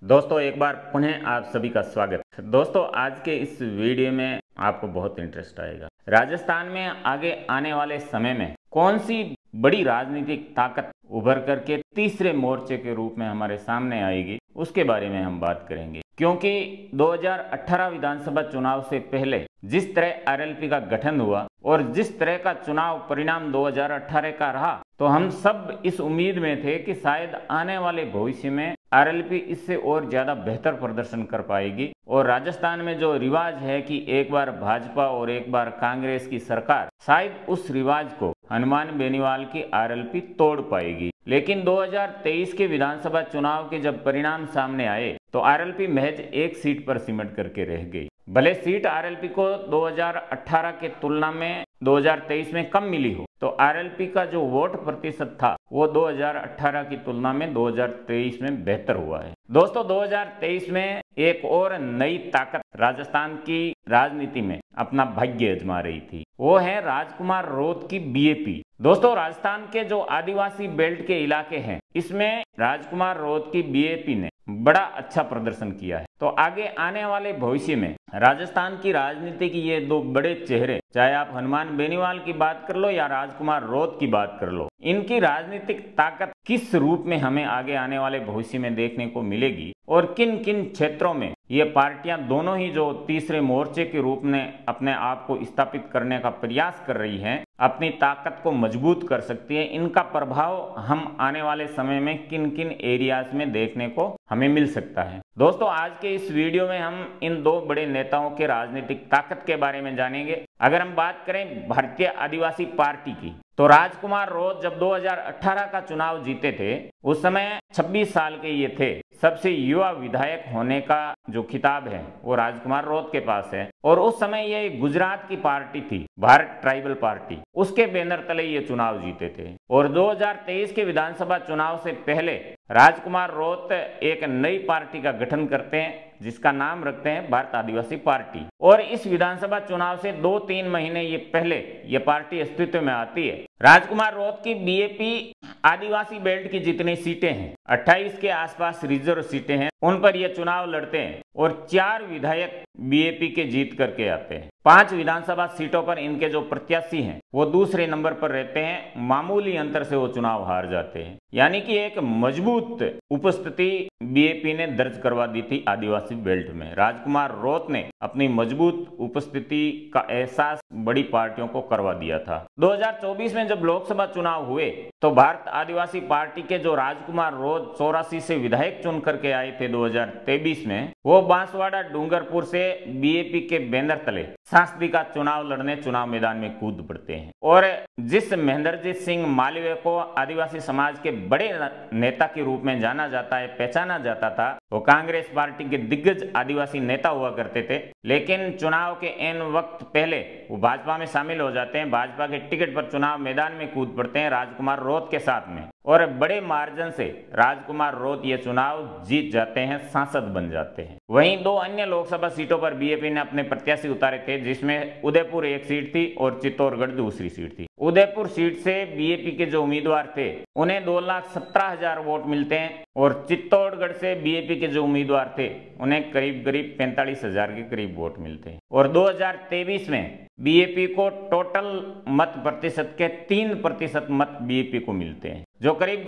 दोस्तों एक बार पुनः आप सभी का स्वागत। दोस्तों आज के इस वीडियो में आपको बहुत इंटरेस्ट आएगा। राजस्थान में आगे आने वाले समय में कौन सी बड़ी राजनीतिक ताकत उभर करके तीसरे मोर्चे के रूप में हमारे सामने आएगी, उसके बारे में हम बात करेंगे। क्योंकि 2018 विधानसभा चुनाव से पहले जिस तरह आरएलपी का गठन हुआ और जिस तरह का चुनाव परिणाम 2018 का रहा, तो हम सब इस उम्मीद में थे कि शायद आने वाले भविष्य में आरएलपी इससे और ज्यादा बेहतर प्रदर्शन कर पाएगी। और राजस्थान में जो रिवाज है कि एक बार भाजपा और एक बार कांग्रेस की सरकार, शायद उस रिवाज को हनुमान बेनीवाल की आरएलपी तोड़ पाएगी। लेकिन 2023 के विधानसभा चुनाव के जब परिणाम सामने आए तो आरएलपी महज एक सीट पर सिमट करके रह गई। भले सीट आरएलपी को 2018 के तुलना में 2023 में कम मिली हो, तो आरएलपी का जो वोट प्रतिशत था वो 2018 की तुलना में 2023 में बेहतर हुआ है। दोस्तों 2023 में एक और नई ताकत राजस्थान की राजनीति में अपना भाग्य आजमा रही थी, वो है राजकुमार रोत की बीएपी। दोस्तों राजस्थान के जो आदिवासी बेल्ट के इलाके हैं, इसमें राजकुमार रोत की बीएपी ने बड़ा अच्छा प्रदर्शन किया है। तो आगे आने वाले भविष्य में राजस्थान की राजनीति की ये दो बड़े चेहरे, चाहे आप हनुमान बेनीवाल की बात कर लो या राजकुमार रोत की बात कर लो, इनकी राजनीतिक ताकत किस रूप में हमें आगे आने वाले भविष्य में देखने को मिलेगी और किन किन क्षेत्रों में ये पार्टियां दोनों ही जो तीसरे मोर्चे के रूप में अपने आप को स्थापित करने का प्रयास कर रही हैं, अपनी ताकत को मजबूत कर सकती है, इनका प्रभाव हम आने वाले समय में किन किन एरियाज में देखने को हमें मिल सकता है। दोस्तों आज के इस वीडियो में हम इन दो बड़े नेताओं के राजनीतिक ताकत के बारे में जानेंगे। अगर हम बात करें भारतीय आदिवासी पार्टी की, तो राजकुमार रोत जब 2018 का चुनाव जीते थे, उस समय 26 साल के ये थे। सबसे युवा विधायक होने का जो खिताब है वो राजकुमार रोत के पास है। और उस समय ये गुजरात की पार्टी थी, भारत ट्राइबल पार्टी, उसके बैनर तले ये चुनाव जीते थे। और 2023 के विधानसभा चुनाव से पहले राजकुमार रोत एक नई पार्टी का गठन करते हैं जिसका नाम रखते हैं भारत आदिवासी पार्टी। और इस विधानसभा चुनाव से 2-3 महीने ये पहले ये पार्टी अस्तित्व में आती है। राजकुमार रोत की बीएपी आदिवासी बेल्ट की जितनी सीटें हैं, 28 के आसपास रिजर्व सीटें हैं, उन पर ये चुनाव लड़ते हैं और 4 विधायक बीएपी के जीत करके आते हैं। 5 विधानसभा सीटों पर इनके जो प्रत्याशी हैं वो दूसरे नंबर पर रहते हैं, मामूली अंतर से वो चुनाव हार जाते हैं। यानी कि एक मजबूत उपस्थिति बीएपी ने दर्ज करवा दी थी आदिवासी बेल्ट में। राजकुमार रोत ने अपनी मजबूत उपस्थिति का एहसास बड़ी पार्टियों को करवा दिया था। 2024 में जब लोकसभा चुनाव हुए तो भारत आदिवासी पार्टी के जो राजकुमार रोत 84 से विधायक चुन करके आए थे 2023 में, वो बांसवाड़ा डूंगरपुर से बीएपी के बैनर तले सांसदी का चुनाव लड़ने चुनाव मैदान में कूद पड़ते हैं। और जिस महेंद्रजीत सिंह मालवीय को आदिवासी समाज के बड़े नेता के रूप में जाना जाता है, पहचाना जाता था, वो कांग्रेस पार्टी के दिग्गज आदिवासी नेता हुआ करते थे। लेकिन चुनाव के एन वक्त पहले वो भाजपा में शामिल हो जाते हैं, भाजपा के टिकट पर चुनाव मैदान में कूद पड़ते हैं राजकुमार रोत के साथ में, और बड़े मार्जिन से राजकुमार रोत ये चुनाव जीत जाते हैं, सांसद बन जाते हैं। वहीं 2 अन्य लोकसभा सीटों पर बीएपी ने अपने प्रत्याशी उतारे थे, जिसमें उदयपुर एक सीट थी और चित्तौड़गढ़ दूसरी सीट थी। उदयपुर सीट से बीएपी के जो उम्मीदवार थे उन्हें 2,17,000 वोट मिलते हैं और चित्तौड़गढ़ से बीएपी के जो उम्मीदवार थे उन्हें करीब 45,000 के करीब वोट मिलते हैं। और 2023 में बीएपी को टोटल मत प्रतिशत के 3% मत बीएपी को मिलते हैं, जो करीब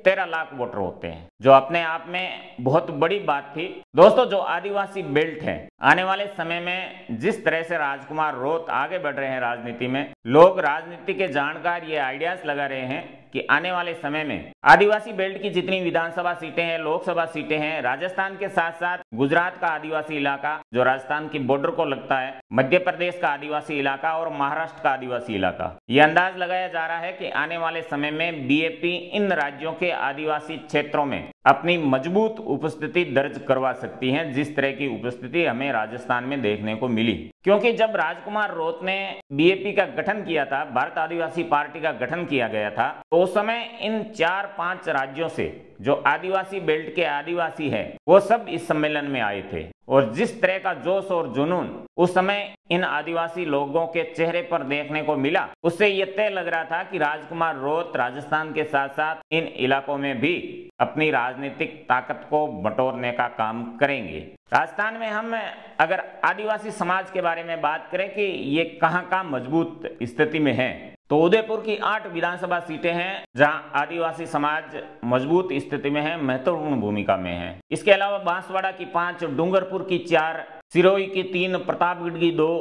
13 लाख वोटर होते हैं, जो अपने आप में बहुत बड़ी बात थी। दोस्तों जो आदिवासी बेल्ट है, आने वाले समय में जिस तरह से राजकुमार रोत आगे बढ़ रहे हैं राजनीति में, लोग राजनीति के जानकार ये आइडियाज लगा रहे हैं कि आने वाले समय में आदिवासी बेल्ट की जितनी विधानसभा सीटें हैं, लोकसभा सीटें हैं, राजस्थान के साथ साथ गुजरात का आदिवासी इलाका जो राजस्थान की बॉर्डर को लगता है, मध्य प्रदेश का आदिवासी इलाका और महाराष्ट्र का आदिवासी इलाका, ये अंदाज लगाया जा रहा है कि आने वाले समय में बीएपी इन राज्यों के आदिवासी क्षेत्रों में अपनी मजबूत उपस्थिति दर्ज करवा सकती है, जिस तरह की उपस्थिति हमें राजस्थान में देखने को मिली। क्योंकि जब राजकुमार रोत ने बीएपी का गठन किया था, भारत आदिवासी पार्टी का गठन किया गया था, तो उस समय इन 4-5 राज्यों से जो आदिवासी बेल्ट के आदिवासी हैं वो सब इस सम्मेलन में आए थे। और जिस तरह का जोश और जुनून उस समय इन आदिवासी लोगों के चेहरे पर देखने को मिला, उससे यह तय लग रहा था कि राजकुमार रोत राजस्थान के साथ साथ इन इलाकों में भी अपनी राजनीतिक ताकत को बटोरने का काम करेंगे। राजस्थान में हम अगर आदिवासी समाज के बारे में बात करें कि ये कहाँ मजबूत स्थिति में है, तो उदयपुर की 8 विधानसभा सीटें हैं जहां आदिवासी समाज मजबूत स्थिति में है, महत्वपूर्ण भूमिका में है। इसके अलावा बांसवाड़ा की 5, डूंगरपुर की 4, सिरोही की 3, प्रतापगढ़ की 2,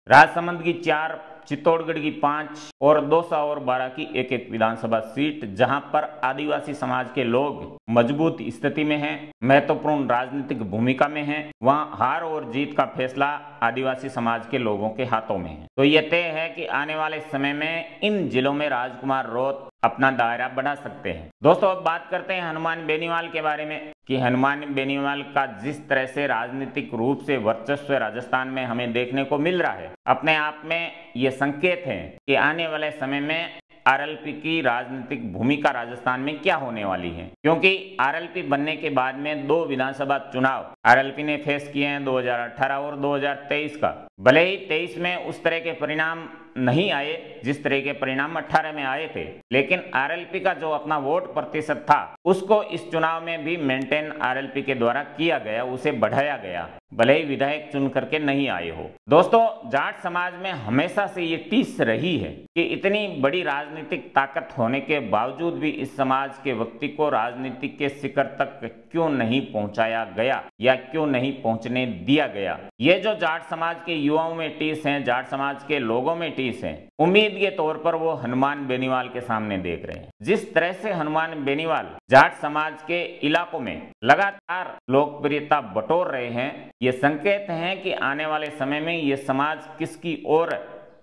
राजसमंद की 4, चित्तौड़गढ़ की 5 और दौसा और बारां की 1-1 विधानसभा सीट, जहां पर आदिवासी समाज के लोग मजबूत स्थिति में हैं, महत्वपूर्ण राजनीतिक भूमिका में हैं। वहां हार और जीत का फैसला आदिवासी समाज के लोगों के हाथों में है। तो यह तय है कि आने वाले समय में इन जिलों में राजकुमार रोत अपना दायरा बढ़ा सकते हैं। दोस्तों, अब बात करते हैं हनुमान बेनीवाल के बारे में कि हनुमान बेनीवाल का जिस तरह से राजनीतिक रूप से वर्चस्व राजस्थान में हमें देखने को मिल रहा है, अपने आप में ये संकेत है कि आने वाले समय में आरएलपी की राजनीतिक भूमिका राजस्थान में क्या होने वाली है। क्योंकि आरएलपी बनने के बाद में 2 विधानसभा चुनाव आरएलपी ने फेस किए हैं, 2018 और 2023 का। भले ही 23 में उस तरह के परिणाम नहीं आए जिस तरह के परिणाम 18 में आए थे, लेकिन आरएलपी का जो अपना वोट प्रतिशत था उसको इस चुनाव में भी मेंटेन आरएलपी के द्वारा किया गया, उसे बढ़ाया गया, भले ही विधायक चुन करके नहीं आए हो। दोस्तों, जाट समाज में हमेशा से ये टीस रही है कि इतनी बड़ी राजनीतिक ताकत होने के बावजूद भी इस समाज के व्यक्ति को राजनीति के शिखर तक क्यों नहीं पहुंचाया गया या क्यों नहीं पहुंचने दिया गया। ये जो जाट समाज के युवाओं में टीस है, जाट समाज के लोगों में टीस है, उम्मीद के तौर पर वो हनुमान बेनीवाल के सामने देख रहे हैं। जिस तरह से हनुमान बेनीवाल जाट समाज के इलाकों में लगातार लोकप्रियता बटोर रहे हैं, ये संकेत हैं कि आने वाले समय में ये समाज किसकी ओर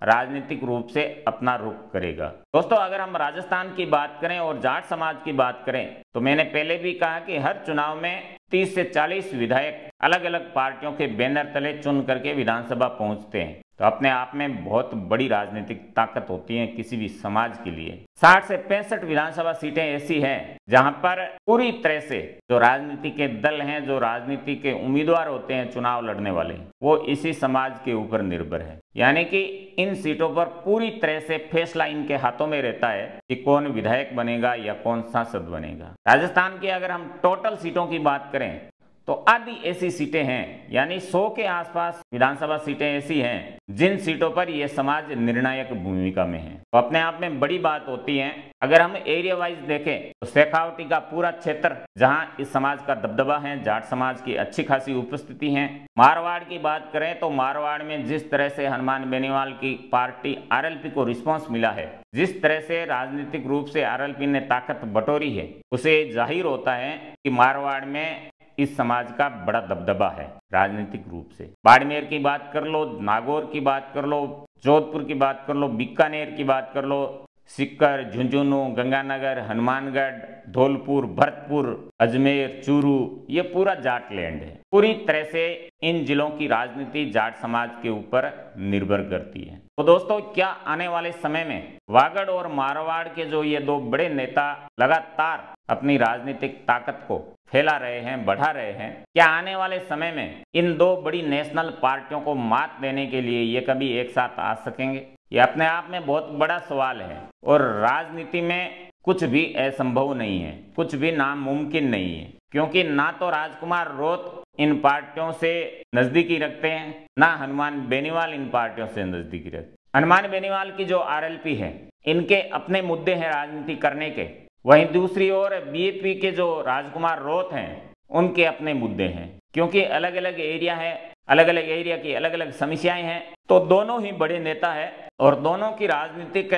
राजनीतिक रूप से अपना रुख करेगा। दोस्तों, अगर हम राजस्थान की बात करें और जाट समाज की बात करें, तो मैंने पहले भी कहा कि हर चुनाव में 30 से 40 विधायक अलग अलग पार्टियों के बैनर तले चुन करके विधानसभा पहुंचते हैं। तो अपने आप में बहुत बड़ी राजनीतिक ताकत होती है किसी भी समाज के लिए। 60 से 65 विधानसभा सीटें ऐसी हैं जहां पर पूरी तरह से जो राजनीति के दल हैं, जो राजनीति के उम्मीदवार होते हैं चुनाव लड़ने वाले, वो इसी समाज के ऊपर निर्भर है। यानी कि इन सीटों पर पूरी तरह से फैसला इनके हाथों में रहता है कि कौन विधायक बनेगा या कौन सांसद बनेगा। राजस्थान की अगर हम टोटल सीटों की बात करें तो आधी ऐसी सीटें हैं, यानी 100 के आसपास विधानसभा सीटें ऐसी हैं जिन सीटों पर यह समाज निर्णायक भूमिका में है। तो अपने आप में बड़ी बात होती है। अगर हम एरिया वाइज देखें तो शेखावटी का पूरा क्षेत्र जहां इस समाज का दबदबा है, जाट समाज की अच्छी खासी उपस्थिति है। मारवाड़ की बात करें तो मारवाड़ में जिस तरह से हनुमान बेनीवाल की पार्टी आरएलपी को रिस्पॉन्स मिला है, जिस तरह से राजनीतिक रूप से आरएलपी ने ताकत बटोरी है, उसे जाहिर होता है कि मारवाड़ में इस समाज का बड़ा दबदबा है राजनीतिक रूप से। बाड़मेर की बात कर लो, नागौर की बात कर लो, जोधपुर की बात कर लो, बीकानेर की बात कर लो, सीकर, झुंझुनू, गंगानगर, हनुमानगढ़, धौलपुर, भरतपुर, अजमेर, चूरू, ये पूरा जाट लैंड है। पूरी तरह से इन जिलों की राजनीति जाट समाज के ऊपर निर्भर करती है। तो दोस्तों, क्या आने वाले समय में वागड़ और मारवाड़ के जो ये 2 बड़े नेता लगातार अपनी राजनीतिक ताकत को फैला रहे हैं, बढ़ा रहे हैं, क्या आने वाले समय में इन 2 बड़ी नेशनल पार्टियों को मात देने के लिए ये कभी एक साथ आ सकेंगे? ये अपने आप में बहुत बड़ा सवाल है। और राजनीति में कुछ भी असंभव नहीं है, कुछ भी नामुमकिन नहीं है, क्योंकि ना तो राजकुमार रोत इन पार्टियों से नजदीकी रखते हैं, ना हनुमान बेनीवाल इन पार्टियों से नजदीकी रखते। हनुमान बेनीवाल की जो आरएलपी है, इनके अपने मुद्दे हैं राजनीति करने के, वहीं दूसरी ओर बीएपी के जो राजकुमार रोत हैं, उनके अपने मुद्दे हैं। क्योंकि अलग अलग एरिया है, अलग अलग एरिया की अलग अलग समस्याएं हैं, तो दोनों ही बड़े नेता है और दोनों की राजनीतिक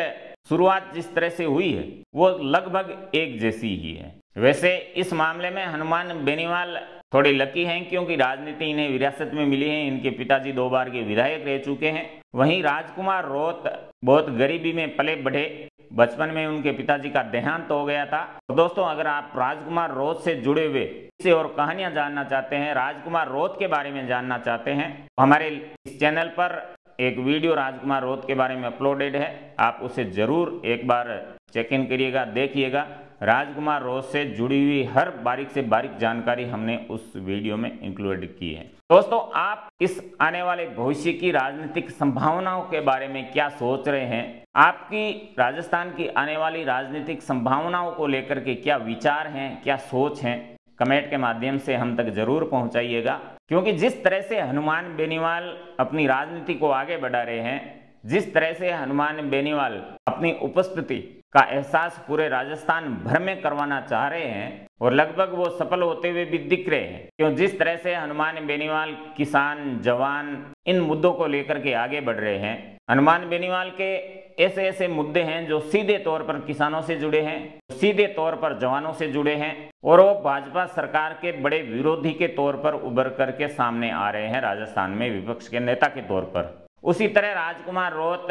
शुरुआत जिस तरह से हुई है वो लगभग एक जैसी ही है। वैसे इस मामले में हनुमान बेनीवाल थोड़ी लकी हैं, क्योंकि राजनीति इन्हें विरासत में मिली है। इनके पिताजी 2 बार के विधायक रह चुके हैं। वहीं राजकुमार रोत बहुत गरीबी में पले बढ़े, बचपन में उनके पिताजी का देहांत हो गया था। तो दोस्तों, अगर आप राजकुमार रोत से जुड़े हुए से और कहानियां जानना चाहते हैं, राजकुमार रोत के बारे में जानना चाहते हैं, तो हमारे इस चैनल पर एक वीडियो राजकुमार रोत के बारे में अपलोडेड है, आप उसे जरूर एक बार चेक इन करिएगा, देखिएगा। राजकुमार रोत से जुड़ी हुई हर बारीक से बारीक जानकारी हमने उस वीडियो में इंक्लूड की है। दोस्तों, आप इस आने वाले भविष्य की राजनीतिक संभावनाओं के बारे में क्या सोच रहे हैं? आपकी राजस्थान की आने वाली राजनीतिक संभावनाओं को लेकर के क्या विचार हैं, क्या सोच हैं? कमेंट के माध्यम से हम तक जरूर पहुंचाइएगा, क्योंकि जिस तरह से हनुमान बेनीवाल अपनी राजनीति को आगे बढ़ा रहे हैं, जिस तरह से हनुमान बेनीवाल अपनी उपस्थिति का एहसास पूरे राजस्थान भर में करवाना चाह रहे हैं और लगभग वो सफल होते हुए भी दिख रहे हैं, क्यों जिस तरह से हनुमान बेनीवाल किसान, जवान इन मुद्दों को लेकर के आगे बढ़ रहे हैं। हनुमान बेनीवाल के ऐसे ऐसे मुद्दे हैं जो सीधे तौर पर किसानों से जुड़े हैं, सीधे तौर पर जवानों से जुड़े हैं और वो भाजपा सरकार के बड़े विरोधी के तौर पर उभर करके सामने आ रहे हैं राजस्थान में विपक्ष के नेता के तौर पर। उसी तरह राजकुमार रोत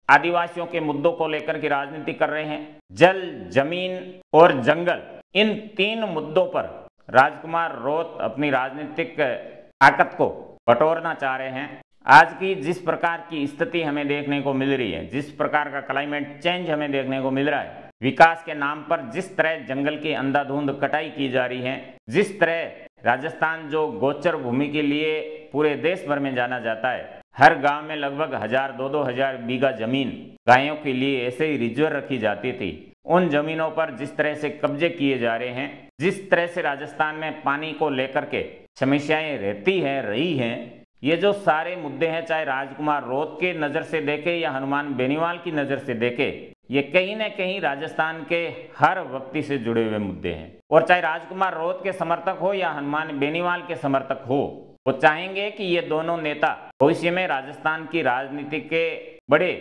आदिवासियों के मुद्दों को लेकर के राजनीति कर रहे हैं। जल, जमीन और जंगल, इन 3 मुद्दों पर राजकुमार रोत अपनी राजनीतिक ताकत को बटोरना चाह रहे हैं। आज की जिस प्रकार की स्थिति हमें देखने को मिल रही है, जिस प्रकार का क्लाइमेट चेंज हमें देखने को मिल रहा है, विकास के नाम पर जिस तरह जंगल की अंधाधुंध कटाई की जा रही है, जिस तरह राजस्थान जो गोचर भूमि के लिए पूरे देश भर में जाना जाता है, हर गांव में लगभग 1000-2-2 हजार बीघा जमीन गायों के लिए ऐसे ही रिजर्व रखी जाती थी। उन जमीनों पर जिस तरह से कब्जे किए जा रहे हैं, जिस तरह से राजस्थान में पानी को लेकर के समस्याएं रही हैं, ये जो सारे मुद्दे हैं, चाहे राजकुमार रोत के नज़र से देखे या हनुमान बेनीवाल की नज़र से देखे, ये कहीं न कहीं राजस्थान के हर व्यक्ति से जुड़े हुए मुद्दे हैं। और चाहे राजकुमार रोत के समर्थक हो या हनुमान बेनीवाल के समर्थक हो, वो चाहेंगे कि ये दोनों नेता भविष्य में राजस्थान की राजनीति के बड़े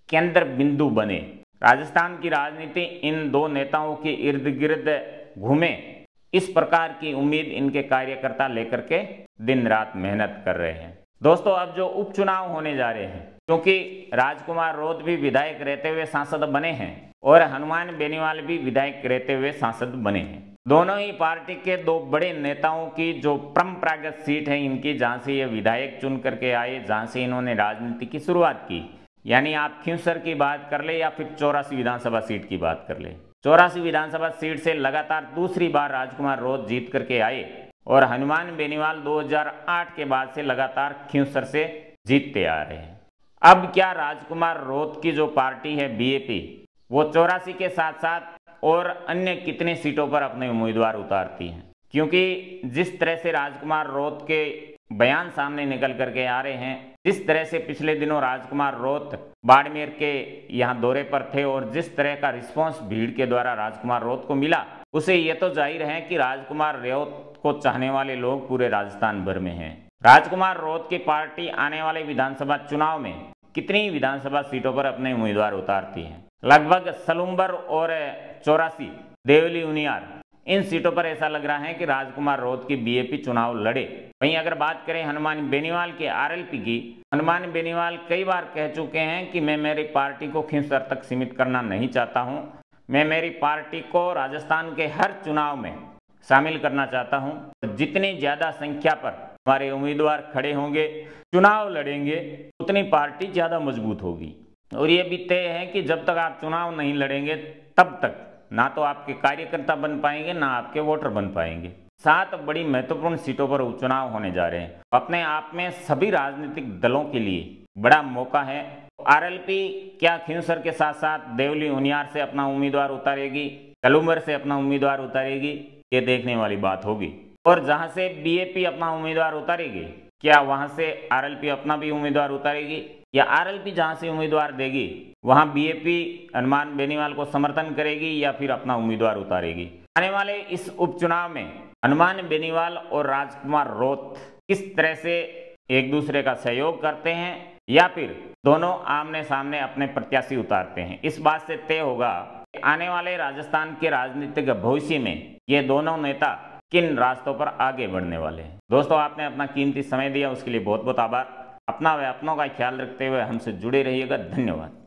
केंद्र बिंदु बने। राजस्थान की राजनीति इन 2 नेताओं के इर्द गिर्द घूमे, इस प्रकार की उम्मीद इनके कार्यकर्ता लेकर के दिन रात मेहनत कर रहे हैं। दोस्तों, अब जो उपचुनाव होने जा रहे हैं, क्योंकि राजकुमार रोत भी विधायक रहते हुए सांसद बने हैं और हनुमान बेनीवाल भी विधायक रहते हुए सांसद बने हैं, दोनों ही पार्टी के 2 बड़े नेताओं की जो परंपरागत सीट है इनकी, जहां से ये विधायक चुन करके आए, जहां से इन्होंने राजनीति की शुरुआत की, यानी आप खींवसर की बात कर ले या फिर 84 विधानसभा सीट की बात कर ले। 84 विधानसभा सीट से लगातार दूसरी बार राजकुमार रोत जीत करके आए और हनुमान बेनीवाल 2008 के बाद से लगातार खींवसर से जीतते आ रहे हैं। अब क्या राजकुमार रोत की जो पार्टी है बीएपी, वो 84 के साथ साथ और अन्य कितने सीटों पर अपने उम्मीदवार उतारती हैं? क्योंकि जिस तरह से राजकुमार रोत के बयान सामने निकल करके आ रहे हैं, जिस तरह से पिछले दिनों राजकुमार रोत बाड़मेर के यहाँ दौरे पर थे और जिस तरह का रिस्पांस भीड़ के द्वारा राजकुमार रोत को मिला, उसे ये तो जाहिर है कि राजकुमार रोत को चाहने वाले लोग पूरे राजस्थान भर में हैं। राजकुमार रोत की पार्टी आने वाले विधानसभा चुनाव में कितनी विधानसभा सीटों पर अपने उम्मीदवार उतारती है? लगभग सलूम्बर और 84, देवली, उनियार, इन सीटों पर ऐसा लग रहा है कि राजकुमार रोत की बीएपी चुनाव लड़े। वहीं अगर बात करें हनुमान बेनीवाल के आरएलपी की, हनुमान बेनीवाल कई बार कह चुके हैं कि मैं मेरी पार्टी को खींवसर तक सीमित करना नहीं चाहता हूं, मैं मेरी पार्टी को राजस्थान के हर चुनाव में शामिल करना चाहता हूं। जितनी ज्यादा संख्या पर हमारे उम्मीदवार खड़े होंगे, चुनाव लड़ेंगे, उतनी पार्टी ज्यादा मजबूत होगी। और ये भी तय है कि जब तक आप चुनाव नहीं लड़ेंगे तब तक ना तो आपके कार्यकर्ता बन पाएंगे, ना आपके वोटर बन पाएंगे। 7 बड़ी महत्वपूर्ण सीटों पर उपचुनाव होने जा रहे हैं। अपने आप में सभी राजनीतिक दलों के लिए बड़ा मौका है। आरएलपी क्या खींवसर के साथ साथ देवली, उनियार से अपना उम्मीदवार उतारेगी, कलूमर से अपना उम्मीदवार उतारेगी? ये देखने वाली बात होगी। और जहां से बीएपी अपना उम्मीदवार उतारेगी, क्या वहां से आरएलपी अपना भी उम्मीदवार उतारेगी, या आरएलपी जहां से उम्मीदवार देगी वहां बीएपी हनुमान बेनीवाल को समर्थन करेगी या फिर अपना उम्मीदवार उतारेगी? आने वाले इस उपचुनाव में हनुमान बेनीवाल और राजकुमार रोत किस तरह से एक दूसरे का सहयोग करते हैं या फिर दोनों आमने सामने अपने प्रत्याशी उतारते हैं, इस बात से तय होगा कि आने वाले राजस्थान के राजनीतिक भविष्य में ये दोनों नेता किन रास्तों पर आगे बढ़ने वाले हैं। दोस्तों, आपने अपना कीमती समय दिया, उसके लिए बहुत बहुत आभार। अपना व अपनों का ख्याल रखते हुए हमसे जुड़े रहिएगा। धन्यवाद।